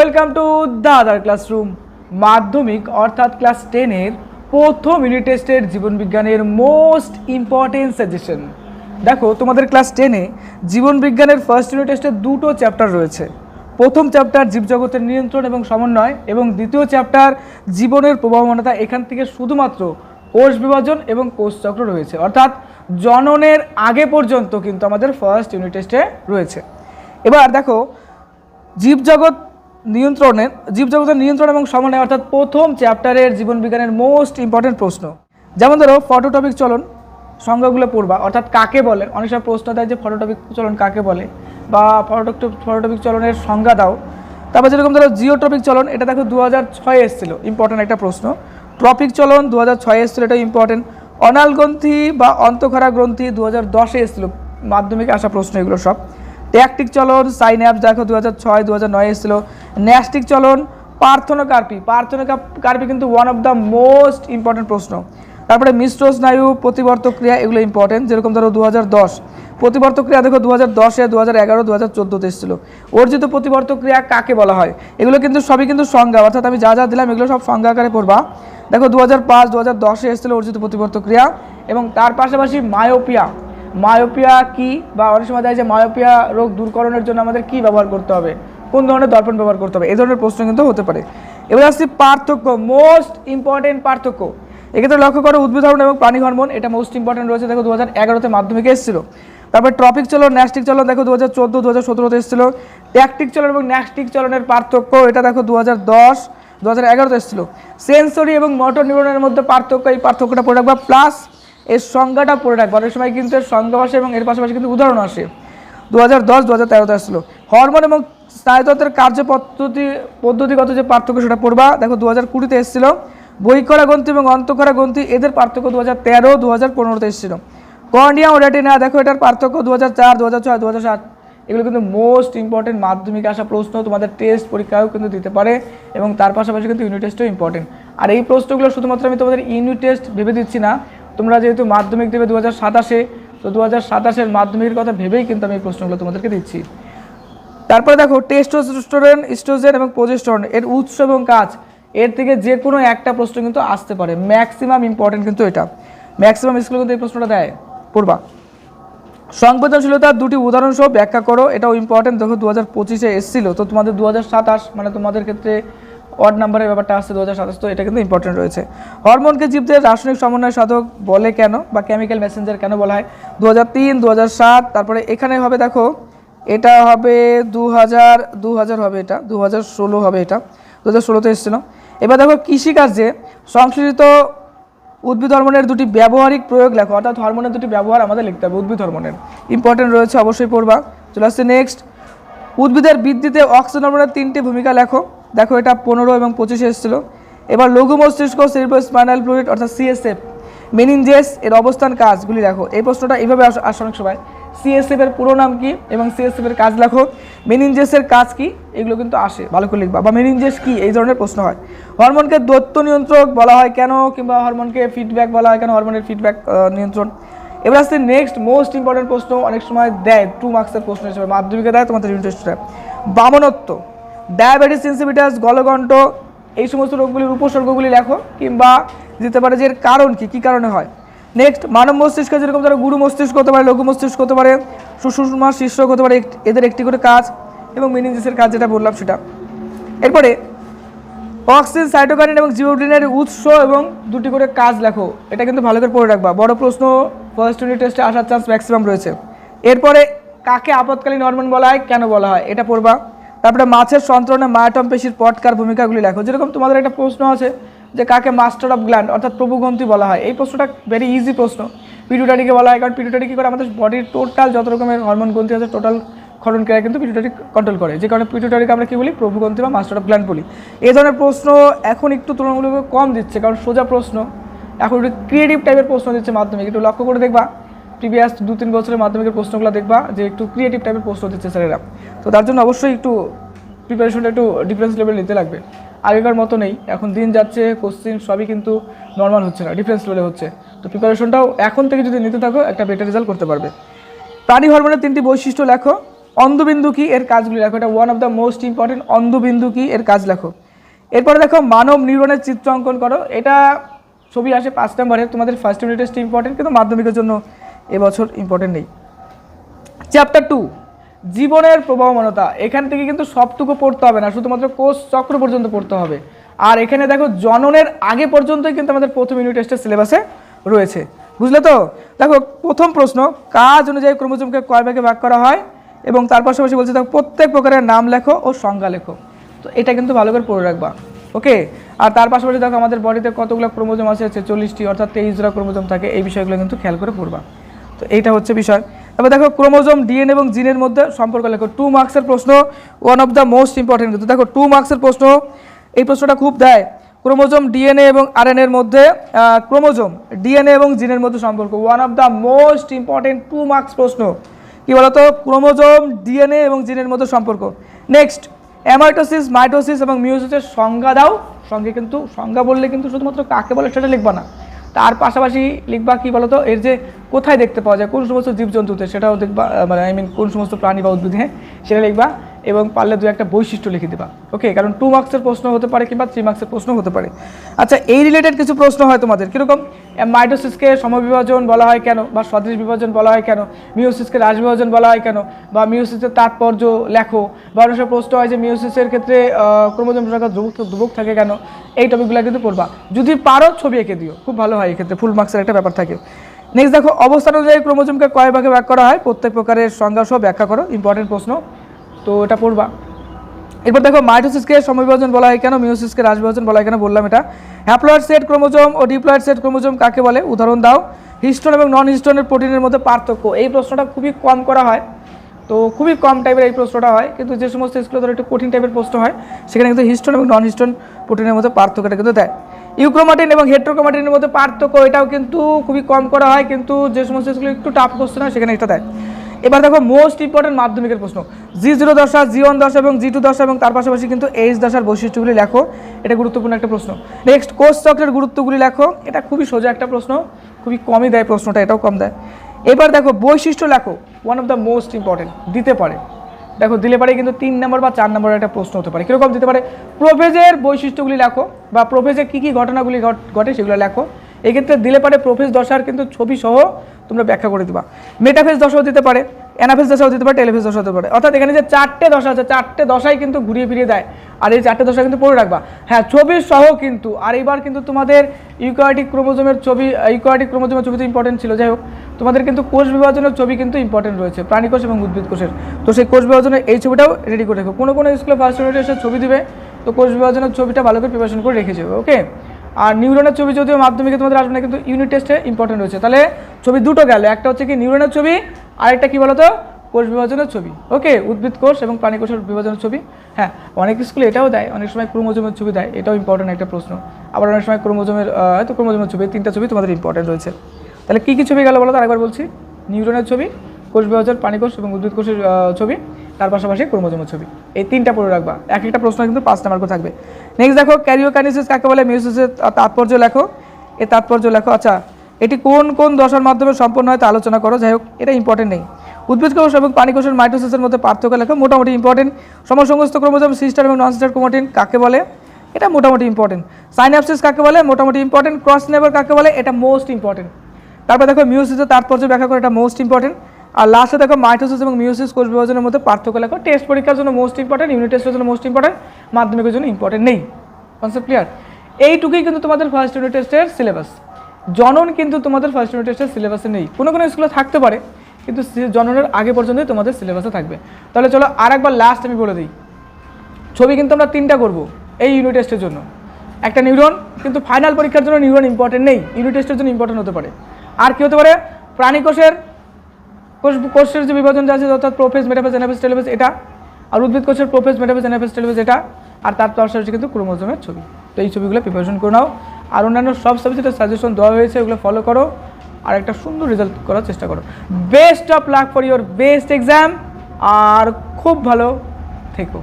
Welcome to the other classroom. মাধ্যমিক অর্থাৎ class 10-এর প্রথম ইউনিট টেস্টের জীবনবিজ্ঞানের মোস্ট ইম্পর্টেন্ট সাজেশন। দেখো, তোমাদের ক্লাস 10-এ জীবনবিজ্ঞানের ফার্স্ট ইউনিট টেস্টে দুটো চ্যাপ্টার রয়েছে। প্রথম চ্যাপ্টার জীবজগতের নিয়ন্ত্রণ এবং সমন্বয়, এবং দ্বিতীয় চ্যাপ্টার জীবনের প্রবাহমানতা। এখান থেকে শুধুমাত্র কোষ বিভাজন এবং কোষচক্র রয়েছে, অর্থাৎ জননের আগে পর্যন্ত কিন্তু আমাদের ফার্স্ট ইউনিট টেস্টে রয়েছে। এবার দেখো, জীবজগতের নিয়ন্ত্রণ এবং সমন্বয় অর্থাৎ প্রথম চ্যাপ্টারের জীবনবিজ্ঞানের মোস্ট ইম্পর্টেন্ট প্রশ্ন। যেমন ধরো, ফটোটপিক চলন সংজ্ঞাগুলো পড়বা, অর্থাৎ কাকে বলে। অনেক সময় প্রশ্ন দেয় যে ফটোটপিক চলন কাকে বলে, বা ফটোটপিক চলনের সংজ্ঞা দাও। তারপর যেরকম ধরো জিওট্রপিক চলন, এটা দেখো 2006 এসেছিল, ইম্পর্টেন্ট একটা প্রশ্ন। ট্রপিক চলন 2006 এসেছিল, এটা ইম্পর্টেন্ট। অনাল গ্রন্থি বা অন্তঃক্ষরা গ্রন্থি 2010-এ এসেছিল, মাধ্যমিকে আসা প্রশ্ন এগুলো সব। ট্যাকটিক চলন সাইন্যাপস দেখো 2006 2009 এসেছিল। ন্যাস্টিক চলন পার্থনোকার্পি কিন্তু one of the most important প্রশ্ন। তারপরে মিশ্র স্নায়ু প্রতিবর্তক ক্রিয়া, এগুলো ইম্পর্টেন্ট। যেরকম ধরো 2010 প্রতিবর্তক ক্রিয়া দেখো 2010-এ 2011 2014-তে এসেছিল। অর্জিত প্রতিবর্তক ক্রিয়া কাকে বলা হয়, এগুলো কিন্তু সবই কিন্তু সংজ্ঞা, অর্থাৎ আমি যা যা দিলাম এগুলো সব সংজ্ঞা আকারে পড়বা। দেখো 2005 2010-এ এসেছিল অর্জিত প্রতিবর্তক ক্রিয়া। এবং তার পাশাপাশি মায়োপিয়া কি, বা অনেক সময় দেয় যে মায়োপিয়া রোগ দূরকরণের জন্য আমাদের কি ব্যবহার করতে হবে, কোন ধরনের দর্পণ ব্যবহার করতে হবে, এই ধরনের প্রশ্ন কিন্তু হতে পারে। এবার আসছি পার্থক্য, মোস্ট ইম্পর্টেন্ট পার্থক্য। এক্ষেত্রে লক্ষ্য করো, উদ্ভিদ হরমোন এবং প্রাণী হরমোন, এটা মোস্ট ইম্পর্টেন্ট রয়েছে। দেখো 2011-তে মাধ্যমিকে এসেছিল। তারপর ট্রপিক চলন ন্যাস্টিক চলন দেখো 2014 2017-তে এসেছিল। ট্যাকটিক চলন এবং ন্যাস্টিক চলনের পার্থক্য, এটা দেখো 2010 2011-তে এসেছিল। সেন্সরি এবং মোটর নিউরনের মধ্যে পার্থক্য, এই পার্থক্যটা পড়ে রাখবা, প্লাস এর সংজ্ঞাটা পড়ে রাখবো। অনেক সময় কিন্তু এর সংজ্ঞা আসে এবং এর পাশাপাশি কিন্তু উদাহরণ আসে। 2010 2013-তে আসছিল। হরমোন এবং স্নায়ুতন্ত্রের পদ্ধতিগত যে পার্থক্য সেটা পড়বা। দেখো 2020-তে এসেছিল। বহিঃক্ষরা গ্রন্থি এবং অন্তঃক্ষরা গ্রন্থি, এদের পার্থক্য 2013 2015-তে এসেছিল। কর্নিয়া ও রেটিনা দেখো, এটার পার্থক্য 2004 2006 2007। এগুলো কিন্তু মোস্ট ইম্পর্টেন্ট, মাধ্যমিকে আসা প্রশ্ন, তোমাদের টেস্ট পরীক্ষাও কিন্তু দিতে পারে, এবং তার পাশাপাশি কিন্তু ইউনিট টেস্টও ইম্পর্টেন্ট। আর এই প্রশ্নগুলো শুধুমাত্র আমি তোমাদের ইউনিট টেস্ট ভেবে দিচ্ছি না, তোমরা যেহেতু মাধ্যমিক দেবে 2027-এ, তো 2027-এর মাধ্যমিকের কথা ভেবেই কিন্তু আমি এই প্রশ্নগুলো তোমাদেরকে দিচ্ছি। তারপরে দেখো, টেস্টোস্টেরন স্ট্রোজেন এবং প্রোজেস্টেরন এর উৎস এবং কাজ, এর থেকে যে কোনো একটা প্রশ্ন কিন্তু আসতে পারে। ম্যাক্সিমাম ইম্পর্টেন্ট কিন্তু এটা, ম্যাক্সিমাম স্কুলে কিন্তু এই প্রশ্নটা দেয়, পড়বা। সংবেদনশীলতার দুটি উদাহরণ সহ ব্যাখ্যা করো, এটাও ইম্পর্টেন্ট। দেখো 2025-এ এসেছিল, তো তোমাদের 2027 মানে তোমাদের ক্ষেত্রে অড নাম্বারের ব্যাপারটা আসছে 2027, তো এটা কিন্তু ইম্পর্টেন্ট রয়েছে। হরমোনকে জীবদের রাসায়নিক সমন্বয় সাধক বলে কেন, বা কেমিক্যাল মেসেঞ্জার কেন বলা হয়, 2003 2007। তারপরে এখানে হবে, দেখো এটা হবে 2000 হবে, এটা 2016 হবে, এটা 2016-তে এসেছিল। এবার দেখো, কৃষিকার্যে সংশ্লেষিত উদ্ভিদ হরমোনের দুটি ব্যবহারিক প্রয়োগ লেখো, অর্থাৎ হরমোনের দুটি ব্যবহার আমাদের লিখতে হবে উদ্ভিদ হরমোনের, ইম্পর্টেন্ট রয়েছে, অবশ্যই পড়বা। চলে আসছে নেক্সট, উদ্ভিদের বৃদ্ধিতে অক্সিজেন হরমোনের 3টি ভূমিকা লেখো। দেখো এটা 15 এবং 25-এ এসেছিল। এবার লঘু মস্তিষ্ক সেরিব্রোস্পাইনাল ফ্লুইড অর্থাৎ সিএসএফ, মেনিনজেস এর অবস্থান কাজগুলি লেখো। এই প্রশ্নটা এইভাবে আসে অনেক সময়, সিএসএফ এর পুরো নাম কি এবং সিএসএফ এর কাজ লেখো, মেনিনজেসের কাজ কি, এগুলো কিন্তু আসে, ভালো করে লিখবা। বা মেনিনজেস কি, এই ধরনের প্রশ্ন হয়। হরমোনকে দৈত্য নিয়ন্ত্রক বলা হয় কেন, কিংবা হরমোনকে ফিডব্যাক বলা হয় কেন, হরমোনের ফিডব্যাক নিয়ন্ত্রণ। এবার আসছে নেক্সট মোস্ট ইম্পর্টেন্ট প্রশ্ন, অনেক সময় দেয় 2 মার্কসের প্রশ্ন হিসেবে, মাধ্যমিকে দেয়, তোমাদের ইউনিট টেস্টে। বামনত্ব, ডায়াবেটিস ইনসিপিটাস, গলকণ্ঠ, এই সমস্ত রোগগুলির উপসর্গগুলি লেখো, কিংবা দিতে পারে যে এর কারণ কী কারণে হয়। নেক্সট, মানব মস্তিষ্ক, যেরকম ধরো গুরু মস্তিষ্ক হতে পারে, লঘু মস্তিষ্ক হতে পারে, সুষুম্না শীর্ষক হতে পারে, এদের একটি করে কাজ, এবং মেনিনজেসের কাজ যেটা বললাম সেটা। এরপরে অক্সিন, সাইটোকাইনিন এবং জিওডিনের উৎস এবং দুটি করে কাজ লেখো, এটা কিন্তু ভালো করে পড়ে রাখবা, বড় প্রশ্ন ফার্স্ট ইউনিট টেস্টে আসার চান্স ম্যাক্সিমাম রয়েছে। এরপরে কাকে আপদকালীন হরমোন বলা হয়, কেন বলা হয়, এটা পড়বা। তারপরে মাছের সন্ত্রণে মায়োটম পেশির পটকার ভূমিকাগুলি লেখো। যেরকম তোমাদের একটা প্রশ্ন আছে যে কাকে মাস্টার অফ গ্ল্যান্ড অর্থাৎ প্রভুগ্রন্থি বলা হয়, এই প্রশ্নটা ভেরি ইজি প্রশ্ন। পিটুইটারিকে বলা হয়, কারণ পিটুইটারি কী করে, আমাদের বডির টোটাল যত রকমের হরমোন গ্রন্থি আছে টোটাল ক্ষরণ ক্রিয়া কিন্তু পিটুইটারি কন্ট্রোল করে, যে কারণে পিটুইটারিকে আমরা কী বলি, প্রভুগ্রন্থি বা মাস্টার অফ গ্ল্যান্ড বলি। এই ধরনের প্রশ্ন এখন একটু তুলনামূলকভাবে কম দিচ্ছে, কারণ সোজা প্রশ্ন, এখন একটু ক্রিয়েটিভ টাইপের প্রশ্ন দিচ্ছে মাধ্যমিক, একটু লক্ষ্য করে দেখবা প্রিভিয়াস 2-3 বছরের মাধ্যমিকের প্রশ্নগুলো দেখবা যে একটু ক্রিয়েটিভ টাইপের প্রশ্ন দিচ্ছে স্যারেরা। তো তার জন্য অবশ্যই একটু প্রিপারেশনটা একটু ডিফারেন্স লেভেল নিতে লাগবে, আগেকার মতো নেই, এখন দিন যাচ্ছে, কোশ্চিন সবই কিন্তু নর্মাল হচ্ছে না, ডিফারেন্স লেভেলে হচ্ছে। তো প্রিপারেশনটাও এখন থেকে যদি নিতে থাকো একটা বেটার রেজাল্ট করতে পারবে। প্রাণী হরমোনের 3টি বৈশিষ্ট্য লেখো, অন্ধবিন্দু কি, এর কাজগুলি লেখো। এটা one of the most important. অন্ধবিন্দু কি, এর কাজ লেখো। এরপরে দেখো মানব নিউরনের চিত্র অঙ্কন করো। এটা ছবি আসে 5 নম্বরে, তোমাদের ফার্স্ট ইউনিট টেস্ট ইম্পর্টেন্ট, কিন্তু মাধ্যমিকের জন্য এবছর ইম্পর্টেন্ট নেই। চ্যাপ্টার 2 জীবনের প্রবাহমানতা। এখান থেকে কিন্তু সবটুকু পড়তে হবে না, শুধুমাত্র কোষ চক্র পর্যন্ত পড়তে হবে। আর এখানে দেখো জননের আগে পর্যন্তই কিন্তু আমাদের প্রথম ইউনিট টেস্টের সিলেবাসে রয়েছে, বুঝলে তো। দেখো প্রথম প্রশ্ন, কাজ অনুযায়ী ক্রোমোজোমকে কয় ভাগে ভাগ করা হয়, এবং তার পাশাপাশি বলছে দেখো প্রত্যেক প্রকারের নাম লেখো ও সংজ্ঞা লেখো। তো এটা কিন্তু ভালো করে পড়ে রাখবা, ওকে। আর তার পাশাপাশি দেখো আমাদের বডিতে কতগুলো ক্রোমোজোম আছে, 46টি, অর্থাৎ 23 জোড়া ক্রোমোজোম থাকে। এই বিষয়গুলো কিন্তু খেয়াল করে পড়বা। তো এইটা হচ্ছে বিষয়। তারপর দেখো ক্রোমোজোম, ডিএনএ এবং জিনের মধ্যে সম্পর্ক লেখো। 2 মার্কসের প্রশ্ন, one of the most important. কিন্তু দেখো 2 মার্কসের প্রশ্ন, এই প্রশ্নটা খুব দেয়। ক্রোমোজোম, ডিএনএ এবং আরএনএ এর মধ্যে, ক্রোমোজোম, ডিএনএ এবং জিনের মধ্যে সম্পর্ক, one of the most important 2 marks প্রশ্ন। কি বলতো, ক্রোমোজোম, ডিএনএ এবং জিনের মধ্যে সম্পর্ক। নেক্সট, অ্যামাইটোসিস, মাইটোসিস এবং মিওসিসের সংজ্ঞা দাও। সঙ্গে কিন্তু সংজ্ঞা বললে কিন্তু শুধুমাত্র কাকে বলে সেটা লিখবা না, তার পাশাপাশি লিখবা কি বলতো, এর যে কোথায় দেখতে পাওয়া যায়, কোন সমস্ত জীবজন্তুতে সেটাও দেখবা, মানে কোন সমস্ত প্রাণী বা উদ্ভিদে সেটা লিখবা, এবং পারলে 2-1টা বৈশিষ্ট্য লিখে দেবা, ওকে। কারণ 2 মার্কসের প্রশ্ন হতে পারে কিংবা 3 মার্কসের প্রশ্ন হতে পারে। আচ্ছা, এই রিলেটেড কিছু প্রশ্ন হয় তোমাদের, কীরকম, মাইটোসিসকে সমবিভাজন বলা হয় কেন, বা সদৃশ বিভাজন বলা হয় কেন, মিওসিসকে রাজবিভাজন বলা হয় কেন, বা মিওসিসের তাৎপর্য লেখো, বা অনেক প্রশ্ন হয় যে মিওসিসের ক্ষেত্রে ক্রোমোজোম সংখ্যা ধ্রুবক থাকে কেন। এই টপিকগুলো কিন্তু পড়বা, যদি পারো ছবি এঁকে দিও, খুব ভালো হয়, এক্ষেত্রে ফুল মার্কসের একটা ব্যাপার থাকে। নেক্সট দেখো, অবস্থান অনুযায়ী ক্রোমোজোমকে কয় ভাগে ভাগ করা হয়, প্রত্যেক প্রকারের সংজ্ঞা সহ ব্যাখ্যা করো। ইম্পর্টেন্ট প্রশ্ন, তো এটা পড়বা। এরপর দেখো মাইটোসিসকে সমবিভাজন বলা হয় কেন, মিওসিসকে রাজবিভাজন বলা হয় কেন, বললাম এটা। হ্যাপ্লয়েড সেট ক্রোমোজোম ও ডিপ্লয়েড সেট ক্রোমোজোম কাকে বলে, উদাহরণ দাও। হিস্টোন এবং নন হিস্টোনের প্রোটিনের মধ্যে পার্থক্য। এই প্রশ্নটা খুবই কম করা হয়, তো খুবই কম টাইপের এই প্রশ্নটা হয়, কিন্তু যে সমস্ত স্কুলে ধরো একটু কঠিন টাইপের প্রশ্ন হয় সেখানে কিন্তু হিস্টোন এবং নন হিস্টোন প্রোটিনের মধ্যে পার্থক্যটা কিন্তু দেয়। ইউক্রোমাটিন এবং হেট্রোক্রোমাটিনের মধ্যে পার্থক্য, এটাও কিন্তু খুবই কম করা হয়, কিন্তু যে সমস্ত স্কুলে একটু টাফ কোশ্চেন হয় সেখানে এটা দেয়। এবার দেখো মোস্ট ইম্পর্টেন্ট মাধ্যমিকের প্রশ্ন, G0 দশা, G1 দশা এবং G2 দশা এবং তার পাশাপাশি কিন্তু H দশার বৈশিষ্ট্যগুলি লেখো। এটা গুরুত্বপূর্ণ একটা প্রশ্ন। নেক্সট, কোষ চক্রের গুরুত্বগুলি লেখো। এটা খুবই সোজা একটা প্রশ্ন, খুবই কমই দেয় প্রশ্নটা, এটাও কম দেয়। এবার দেখো বৈশিষ্ট্য লেখো, one of the most important, দিতে পারে। দেখো দিলে পারে কিন্তু 3 নম্বর বা 4 নম্বরের একটা প্রশ্ন হতে পারে। কীরকম দিতে পারে, প্রোফেজের বৈশিষ্ট্যগুলি লেখো, বা প্রোফেজে কী কী ঘটনাগুলি ঘটে সেগুলো লেখো। এক্ষেত্রে দিলে পারে প্রোফেজ দশার কিন্তু ছবি সহ তোমরা ব্যাখ্যা করে দিবা। মেটাফেজ দশাও দিতে পারে, অ্যানাফেজ দশাও দিতে পারে, টেলিফেজ দশা হতে পারে। অর্থাৎ এখানে যে 4টে দশা আছে, 4টে দশাই কিন্তু ঘুরিয়ে ফিরিয়ে দেয়, আর এই 4টে দশা কিন্তু পড়ে রাখবা, হ্যাঁ, ছবির সহ কিন্তু। আর এবার কিন্তু তোমাদের ইউক্যারিওটিক ক্রোমোজোমের ছবি, ইউক্যারিওটিক ক্রোমোজোমের ছবি তো ইম্পর্টেন্ট ছিল, যাই হোক তোমাদের কিন্তু কোষ বিভাজনের ছবি কিন্তু ইম্পর্টেন্ট রয়েছে, প্রাণী কোষ এবং উদ্ভিদ কোষের। তো সেই কোষ বিভাজনের এই ছবিটাও রেডি করে রেখো। কোনো স্কুলে ফার্স্ট ইউনিটে এসে ছবি দিবে, তো কোষ বিভাজনের ছবিটা ভালো করে প্রিপারেশন করে রেখে যাবে, ওকে। আর নিউরনের ছবি যদিও মাধ্যমিকে তোমাদের আসবে না, কিন্তু ইউনিট টেস্টে ইম্পর্টেন্ট রয়েছে। তাহলে ছবি দুটো গেল, একটা হচ্ছে কি নিউরনের ছবি, আরেকটা কি বলতো, কোষ বিভাজনের ছবি, ওকে। উদ্ভিদ কোষ এবং প্রাণী কোষের বিভাজনের ছবি। হ্যাঁ, অনেক স্কুলে এটাও দেয়, অনেক সময় ক্রোমোজোমের ছবি দেয়, এটাও ইম্পর্টেন্ট একটা প্রশ্ন। আবার অনেক সময় ক্রোমোজোমের হয়তো ক্রোমোজোমের ছবি, 3টা ছবি তোমাদের ইম্পর্টেন্ট রয়েছে। তাহলে কী কী ছবি গেল বলো তো, আরেকবার বলছি। নিউরনের ছবি, কোষ বিভাজন, প্রাণী কোষ এবং উদ্ভিদ কোষের ছবি, তার পাশাপাশি ক্রোমোজোমের ছবি, এই 3টা পড়ে রাখবা। এক একটা প্রশ্ন কিন্তু 5 নাম্বার করে থাকবে। নেক্সট দেখো, ক্যারিওকাইনেসিস কাকে বলে, মিওসিসের তাৎপর্য লেখো। এর তাৎপর্য লেখো। আচ্ছা, এটি কোন কোন দশার মাধ্যমে সম্পন্ন হয় তা আলোচনা করো। যাই হোক, এটা ইম্পর্টেন্ট নেই। উদ্ভিদ কোষ এবং প্রাণী কোষের মাইটোসিসের মধ্যে পার্থক্য লেখো, মোটামুটি ইম্পর্টেন্ট। সমসংস্থ ক্রোমোজোম, সিস্টার এবং নন সিস্টার ক্রোমাটিন কাকে বলে, এটা মোটামুটি ইম্পর্টেন্ট। সাইন্যাপসিস কাকে বলে, মোটামুটি ইম্পর্টেন্ট। ক্রস নেভার কাকে বলে, এটা মোস্ট ইম্পর্টেন্ট। তারপর দেখো মিওসিসের তাৎপর্য ব্যাখ্যা করে, এটা মোস্ট ইম্পর্টেন্ট। আর লাস্টে দেখো মাইটোসিস এবং মিওসিস কোষ বিভাজনের মধ্যে পার্থক্য লেখো। টেস্ট পরীক্ষার জন্য মোস্ট ইম্পর্টেন্ট, ইউনিট টেস্টের জন্য মোস্ট ইম্পর্টেন্ট, মাধ্যমিকের জন্য ইম্পর্টেন্ট নেই। Concept clear? এইটুকুই কিন্তু তোমাদের ফার্স্ট ইউনিট টেস্টের সিলেবাস। জনন কিন্তু তোমাদের ফার্স্ট ইউনিট টেস্টের সিলেবাসে নেই, কোনো কোনো স্কুলে থাকতে পারে, কিন্তু জননের আগে পর্যন্তই তোমাদের সিলেবাসে থাকবে। তাহলে চলো আরেকবার লাস্ট আমি বলে দিই, ছবি কিন্তু আমরা 3টা করব এই ইউনিট টেস্টের জন্য। একটা নিউরন, কিন্তু ফাইনাল পরীক্ষার জন্য নিউরন ইম্পর্টেন্ট নেই, ইউনিট টেস্টের জন্য ইম্পর্টেন্ট হতে পারে। আর কি হতে পারে, প্রাণী কোষের যে বিভাজন আছে, অর্থাৎ প্রোফেজ, মেটাফেজ, অ্যানাফেজ, টেলোফেজ, এটা। আর উদ্ভিদ কোষের প্রোফেজ, মেটাফেজ, অ্যানাফেজ, টেলোফেজ, এটা। আর তার পাশাপাশি কিন্তু ক্রোমোজোমের ছবি। তো এই ছবিগুলো প্রিপারেশন করে নাও। আর অন্যান্য সব সাবজেক্টের সাজেশন দেওয়া হয়েছে, ওগুলো ফলো করো, আর একটা সুন্দর রেজাল্ট করার চেষ্টা করো। Best of luck for your best exam, আর খুব ভালো থেকো।